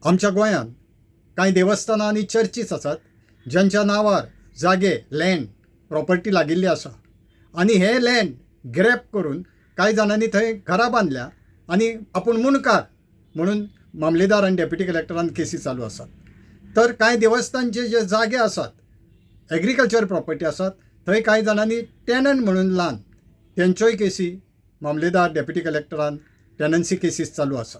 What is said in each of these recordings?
आमच्या गोंयांत कांय देवस्थानां आनी चर्चीस आसात ज्यांच्या नांवार जागे लँड प्रॉपर्टी लागिल्ली आसा आनी हे लँड ग्रॅब करून कांय जाणांनी थंय घरां बांदल्या आनी आपूण मुणकार म्हणून मामलेदार आनी डेप्युटी कलेक्टरान केसी चालू आसात. तर कांय देवस्थानचे जे जागे आसात एग्रीकल्चर प्रॉपर्टी आसात थंय कांय जाणांनी टॅनंट म्हणून लावन तेंच्योय केसी मामलेदार डेप्युटी कलेक्टरान टॅनन्सी केसीस चालू आसा.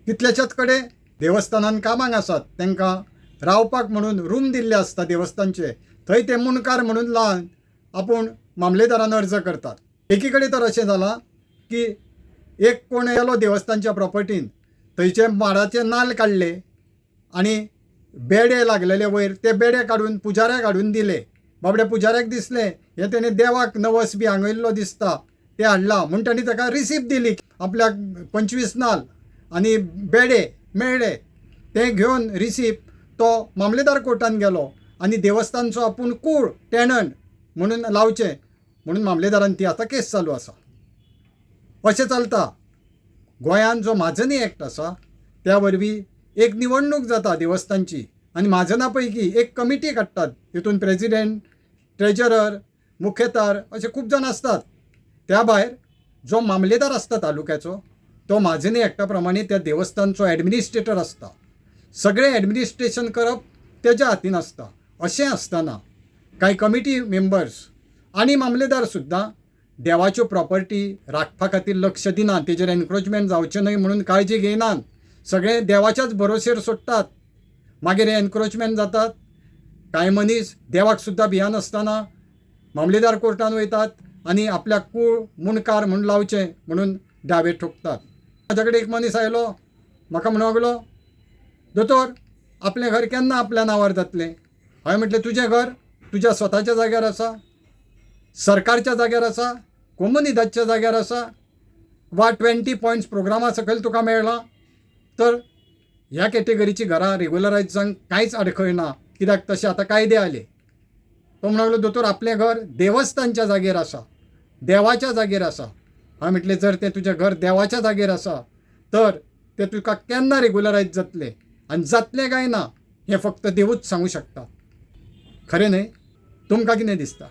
कितल्याच्याच कडेन देवस्थानान कामाक आसात तांकां रावपाक म्हणून रूम दिल्ले आसता देवस्थानचे थंय ते मुणकार म्हणून लावन आपूण मामलेदारान अर्ज करतात. एकी कडेन तर अशें जालां की एक कोण येलो देवस्थानच्या प्रॉपर्टीन थंयचे माडाचे नाल्ल काडले आनी बेडे लागलेले वयर ते बेडे काडून पुजाऱ्याक हाडून दिले. बाबडे पुजाऱ्याक दिसले हे तेणे देवाक नवस बी हांगयल्लो दिसता ते हाडला म्हूण ताणी ताका रिसिप्ट दिली. आपल्याक 25 नाल्ल आनी बेडे मेळ्ळे ते घेवन रिसिप्ट तो मामलेदार कोर्टान गेलो आनी देवस्थानचो आपूण कूळ टॅनंट म्हणून लावचें म्हणून मामलेदारान ती आतां केस चालू आसा. अशें चलता. गोंयांत जो माजनी एक्ट आसा त्या वरवीं एक निवडणूक जाता देवस्थानची आनी म्हाजना पैकी एक कमिटी काडटात. तितून प्रेजिडेंट, ट्रेजरर, मुखेतार अशे खूब जाण असतात. त्या भायर जो मामलेदार आसता तालुक्याचो तो माजनी एक्टा प्रमाणे त्या देवस्थानचो एडमिनिस्ट्रेटर आसता. सगळें एडमिनिस्ट्रेशन करप तेज्या हातीन आसता. अशें आसतना कांय कमिटी मेंबर्स आनी मामलेदार सुद्दां देवाच्यो प्रॉपर्टी राखपा खातीर लक्ष दिनात, तेजेर एनक्रोचमेंट जावचें न्हय म्हणून काळजी घेयनात. सगळें देवाच्याच भरोसेर सोडटात. मागीर हे एनक्रोचमेंट जातात. कांय मनीस देवाक सुद्दां भियानासतना मामलेदार कोर्टान वयतात आनी आपल्याक कूळ मुणकार म्हूण लावचें म्हणून दावे ठोकतात. म्हाज्या कडेन एक मनीस आयलो म्हाका म्हणूंक लागलो, दोतोर आपलें घर केन्ना आपल्या नांवार जातलें? हांवें म्हटलें तुजें घर तुज्या स्वताच्या जाग्यार आसा, सरकारच्या जाग्यार आसा, कोमुनिदादच्या जाग्यार आसा वा 20 पॉयंट्स प्रोग्रामा सकयल तुका मेळ्ळां? तर ह्या कॅटेगरीची घरां रेग्युलरायज जावंक कांयच आडखळ ना, कित्याक तशे आतां कायदे आले. तो म्हणूंक लागलो दोतोर आपलें घर देवस्थानच्या जागेर आसा, देवाच्या जागेर आसा. हांवें म्हटलें जर तें तुजें घर देवाच्या जागेर आसा तर तें तुका केन्ना रेग्युलरायज जातलें आनी जातलें काय ना हें फक्त देवूच सांगूं शकता. खरें न्हय? तुमकां कितें दिसता?